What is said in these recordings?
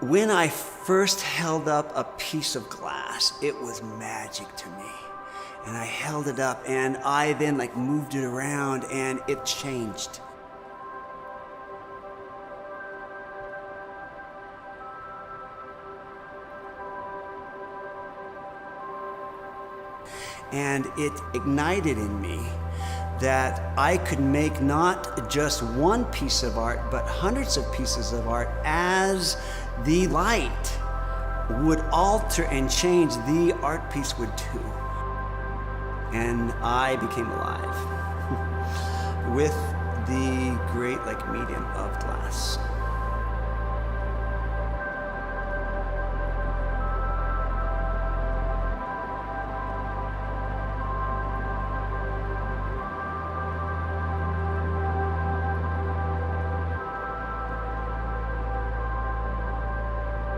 When I first held up a piece of glass, it was magic to me. And I held it up and I then moved it around and it changed. And it ignited in me that I could make not just one piece of art, but hundreds of pieces of art as the light would alter and change, the art piece would too. And I became alive with the great medium of glass.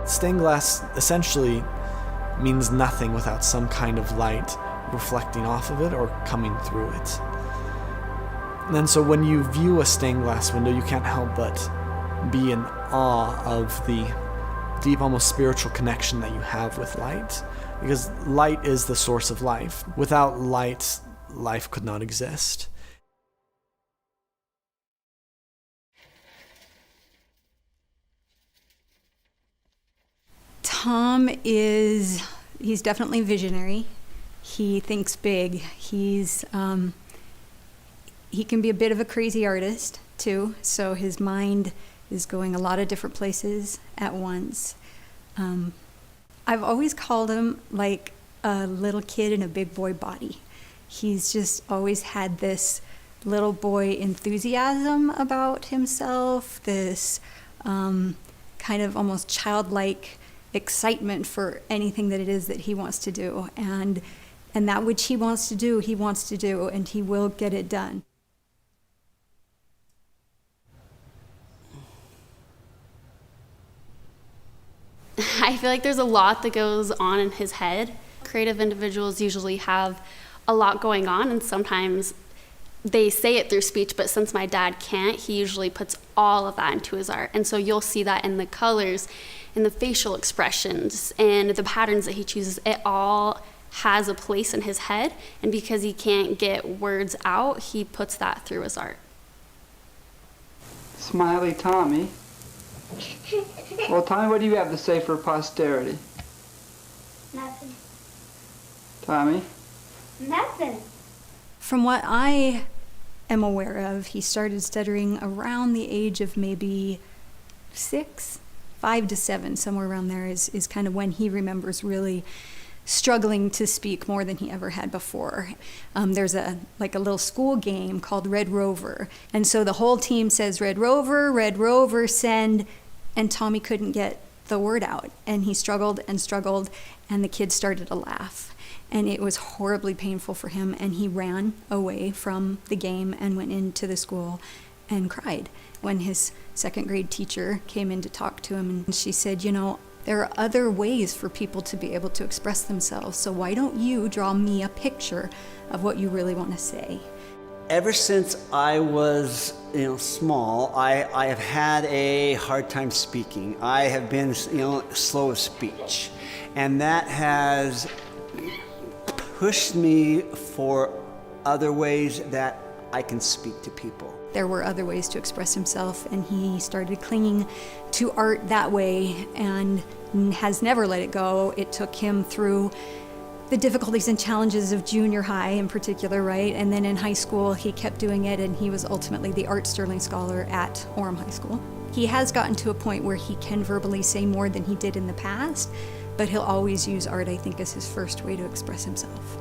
Stained glass essentially means nothing without some kind of light reflecting off of it or coming through it. And so when you view a stained glass window, you can't help but be in awe of the deep, almost spiritual connection that you have with light, because light is the source of life. Without light, life could not exist. Tom he's definitely visionary. He thinks big. He can be a bit of a crazy artist too, so his mind is going a lot of different places at once. I've always called him like a little kid in a big boy body. He's just always had this little boy enthusiasm about himself, this kind of almost childlike excitement for anything that it is that he wants to do. And that which he wants to do, and he will get it done. I feel like there's a lot that goes on in his head. Creative individuals usually have a lot going on, and sometimes they say it through speech, but since my dad can't, he usually puts all of that into his art. And so you'll see that in the colors, in the facial expressions, and the patterns that he chooses. It all has a place in his head, and because he can't get words out, he puts that through his art. Smiley Tommy. Well, Tommy, what do you have to say for posterity? Nothing. Tommy? Nothing. From what I am aware of, he started stuttering around the age of maybe 6, 5 to 7, somewhere around there is kind of when he remembers really struggling to speak more than he ever had before. There's a little school game called Red Rover, and so the whole team says Red Rover, send, and Tommy couldn't get the word out, and he struggled, and the kids started to laugh, and it was horribly painful for him, and he ran away from the game and went into the school and cried. When his second grade teacher came in to talk to him, and she said, there are other ways for people to be able to express themselves, so why don't you draw me a picture of what you really want to say? Ever since I was small, I have had a hard time speaking. I have been slow of speech, and that has pushed me for other ways that I can speak to people. There were other ways to express himself, and he started clinging to art that way and has never let it go. It took him through the difficulties and challenges of junior high in particular, right? And then in high school, he kept doing it, and he was ultimately the Art Sterling Scholar at Orem High School. He has gotten to a point where he can verbally say more than he did in the past, but he'll always use art, I think, as his first way to express himself.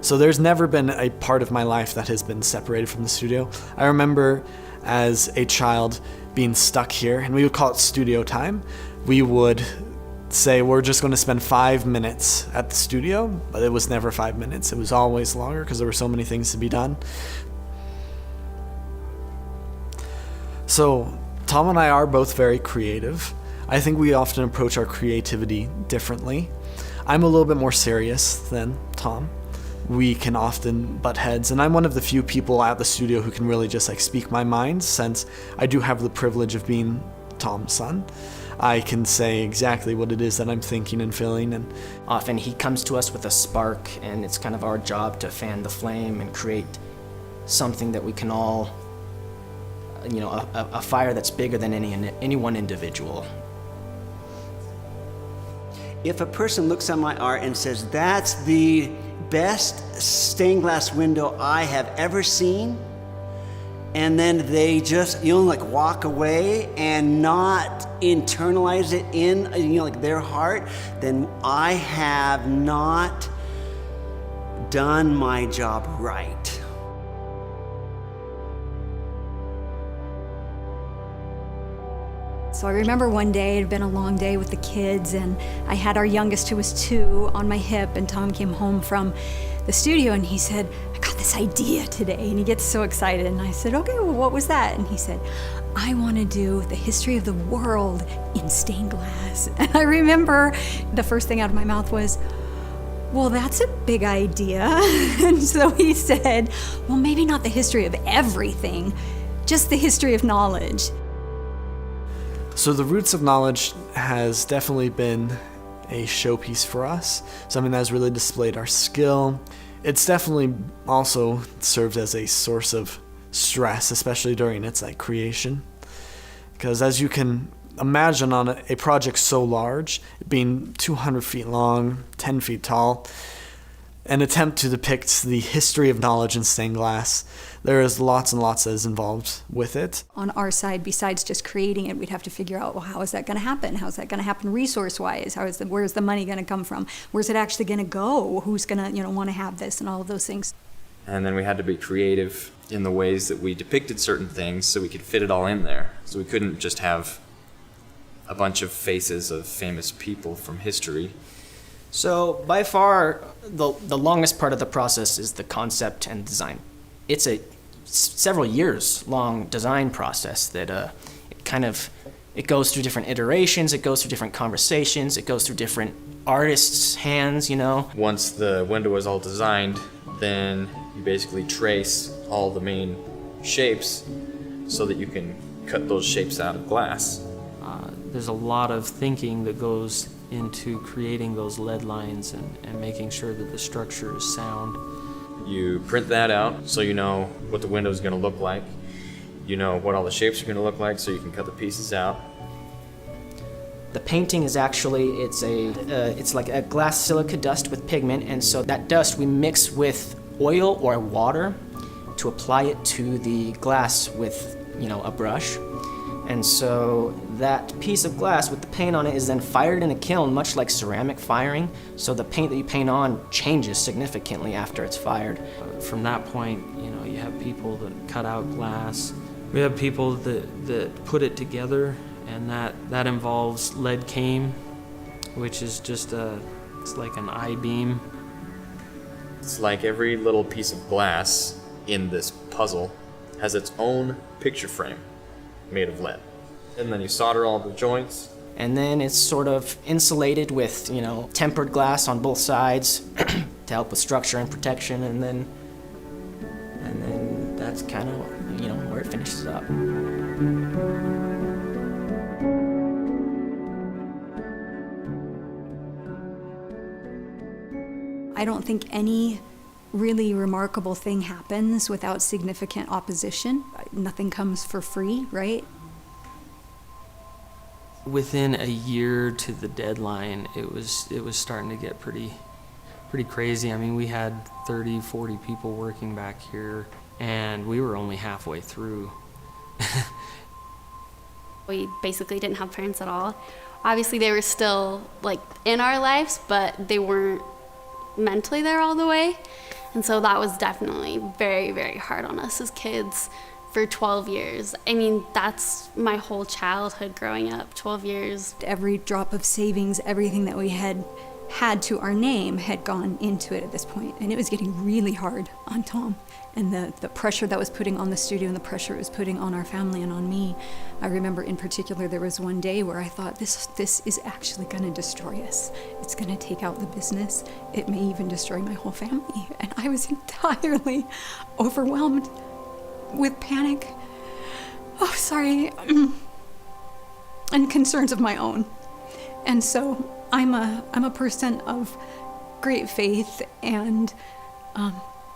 So there's never been a part of my life that has been separated from the studio. I remember as a child being stuck here, and we would call it studio time. We would say we're just going to spend 5 minutes at the studio, but it was never 5 minutes. It was always longer because there were so many things to be done. So Tom and I are both very creative. I think we often approach our creativity differently. I'm a little bit more serious than Tom. we can often butt heads. And I'm one of the few people at the studio who can really just like speak my mind, since I do have the privilege of being Tom's son. I can say exactly what it is that I'm thinking and feeling. And often he comes to us with a spark, and it's kind of our job to fan the flame and create something that we can all, a fire that's bigger than any one individual. If a person looks at my art and says, that's the best stained glass window I have ever seen, and then they just, walk away and not internalize it in, their heart, then I have not done my job right. So I remember one day, it had been a long day with the kids, and I had our youngest, who was 2, on my hip, and Tom came home from the studio and he said, I got this idea today. And he gets so excited, and I said, okay, well, what was that? And he said, I want to do the history of the world in stained glass. And I remember the first thing out of my mouth was, well, that's a big idea. And so he said, well, maybe not the history of everything, just the history of knowledge. so the Roots of Knowledge has definitely been a showpiece for us, something that has really displayed our skill. It's definitely also served as a source of stress, especially during its creation, because as you can imagine, on a project so large, being 200 feet long, 10 feet tall, an attempt to depict the history of knowledge in stained glass, there is lots and lots that is involved with it. On our side, besides just creating it, we'd have to figure out, well, how is that going to happen? How is that going to happen resource-wise? Where's the money going to come from? Where's it actually going to go? Who's going to want to have this, and all of those things. And then we had to be creative in the ways that we depicted certain things so we could fit it all in there. So we couldn't just have a bunch of faces of famous people from history. So by far, the longest part of the process is the concept and design. It's a several years long design process that it goes through different iterations, it goes through different conversations, it goes through different artists' hands, Once the window is all designed, then you basically trace all the main shapes so that you can cut those shapes out of glass. There's a lot of thinking that goes into creating those lead lines and making sure that the structure is sound. You print that out so you know what the window is going to look like. You know what all the shapes are going to look like, so you can cut the pieces out. The painting is actually, it's like a glass silica dust with pigment, and so that dust we mix with oil or water to apply it to the glass with, a brush. And so that piece of glass with the paint on it is then fired in a kiln, much like ceramic firing. So the paint that you paint on changes significantly after it's fired. From that point, you have people that cut out glass. We have people that put it together, and that involves lead cane, which is just it's like an I-beam. It's like every little piece of glass in this puzzle has its own picture frame made of lead. And then you solder all the joints. And then it's sort of insulated with, tempered glass on both sides to help with structure and protection, and then that's kind of, where it finishes up. I don't think any really remarkable thing happens without significant opposition. Nothing comes for free, right? Within a year to the deadline, it was starting to get pretty crazy. I mean, we had 30, 40 people working back here, and we were only halfway through. We basically didn't have parents at all. Obviously, they were still in our lives, but they weren't mentally there all the way. And so that was definitely very, very hard on us as kids for 12 years. I mean, that's my whole childhood growing up, 12 years. Every drop of savings, everything that we had our name had gone into it at this point, and it was getting really hard on Tom. And the pressure that was putting on the studio and the pressure it was putting on our family and on me. I remember in particular there was one day where I thought, this is actually going to destroy us. It's going to take out the business. It may even destroy my whole family. And I was entirely overwhelmed with panic. Oh, sorry. And concerns of my own. And so I'm a person of great faith, and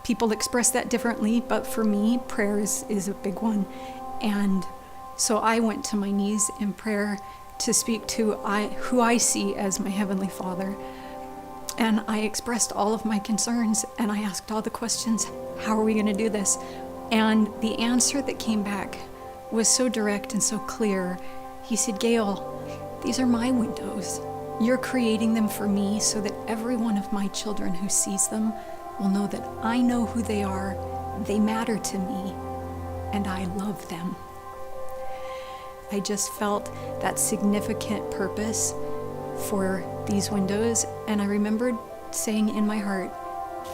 people express that differently, but for me, prayer is a big one. And so I went to my knees in prayer to speak to who I see as my Heavenly Father. And I expressed all of my concerns, and I asked all the questions. How are we going to do this? And the answer that came back was so direct and so clear. He said, Gail, these are my windows. You're creating them for me so that every one of my children who sees them will know that I know who they are, they matter to me, and I love them. I just felt that significant purpose for these windows, and I remembered saying in my heart,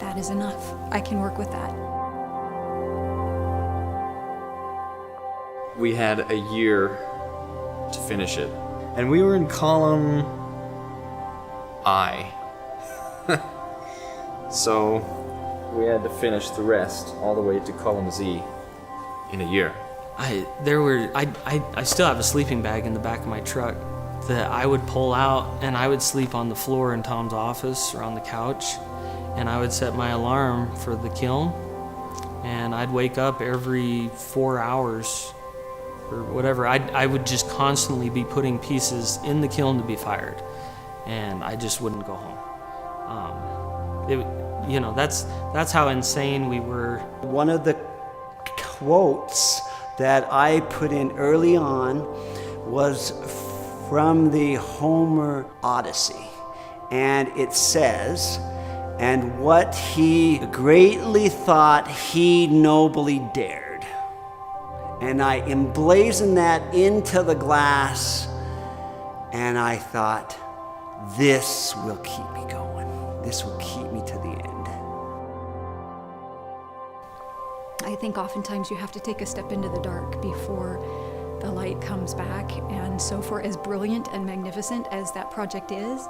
that is enough. I can work with that. We had a year to finish it, and we were in column I. So we had to finish the rest all the way to column Z in a year. I still have a sleeping bag in the back of my truck that I would pull out, and I would sleep on the floor in Tom's office or on the couch, and I would set my alarm for the kiln, and I'd wake up every 4 hours or whatever. I would just constantly be putting pieces in the kiln to be fired, and I just wouldn't go home. That's how insane we were. One of the quotes that I put in early on was from the Homer Odyssey. And it says, and what he greatly thought he nobly dared. And I emblazoned that into the glass, and I thought, this will keep me going. This will keep me to the end. I think oftentimes you have to take a step into the dark before the light comes back. And so for as brilliant and magnificent as that project is,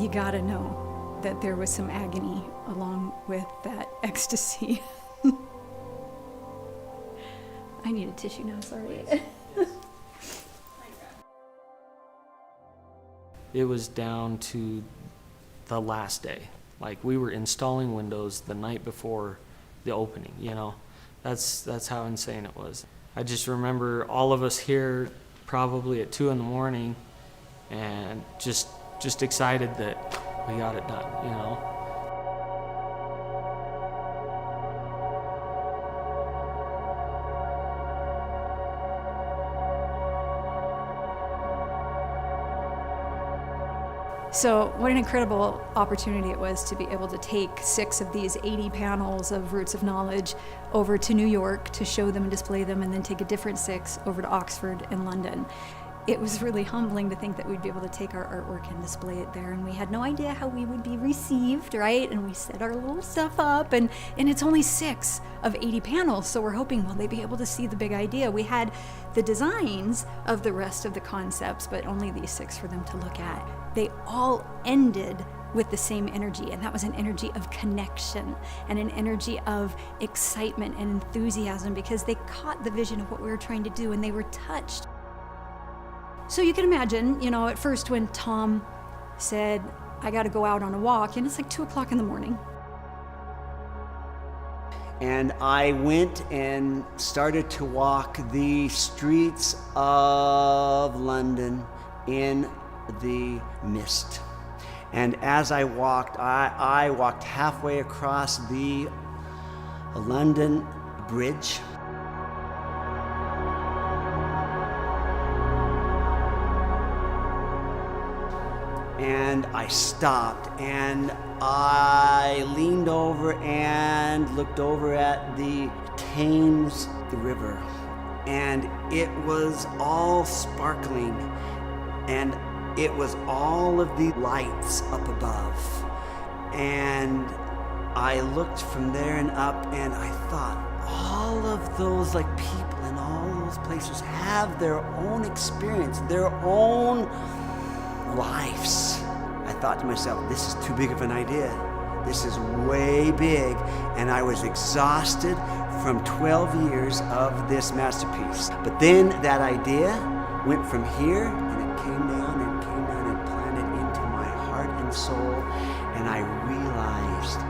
you gotta know that there was some agony along with that ecstasy. I need a tissue now, sorry. It was down to the last day. Like, we were installing windows the night before the opening, That's how insane it was. I just remember all of us here probably at 2 a.m. and just excited that we got it done, So what an incredible opportunity it was to be able to take 6 of these 80 panels of Roots of Knowledge over to New York to show them and display them, and then take a different 6 over to Oxford and London. It was really humbling to think that we'd be able to take our artwork and display it there, and we had no idea how we would be received, right? And we set our little stuff up, and it's only 6 of 80 panels, so we're hoping, will they be able to see the big idea? We had the designs of the rest of the concepts, but only these 6 for them to look at. They all ended with the same energy, and that was an energy of connection and an energy of excitement and enthusiasm, because they caught the vision of what we were trying to do, and they were touched. So you can imagine, at first when Tom said, I got to go out on a walk, and it's like 2 o'clock in the morning. And I went and started to walk the streets of London in the mist. And as I walked, I walked halfway across the London Bridge. And I stopped, and I leaned over and looked over at the Thames, the river, and it was all sparkling, and it was all of the lights up above. And I looked from there and up, and I thought, all of those like people in all those places have their own experience, their own lives. I thought to myself, this is too big of an idea. This is way big. And I was exhausted from 12 years of this masterpiece. But then that idea went from here, and it came down and came down and planted into my heart and soul. And I realized,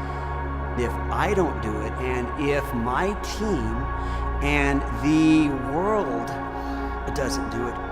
if I don't do it, and if my team and the world doesn't do it,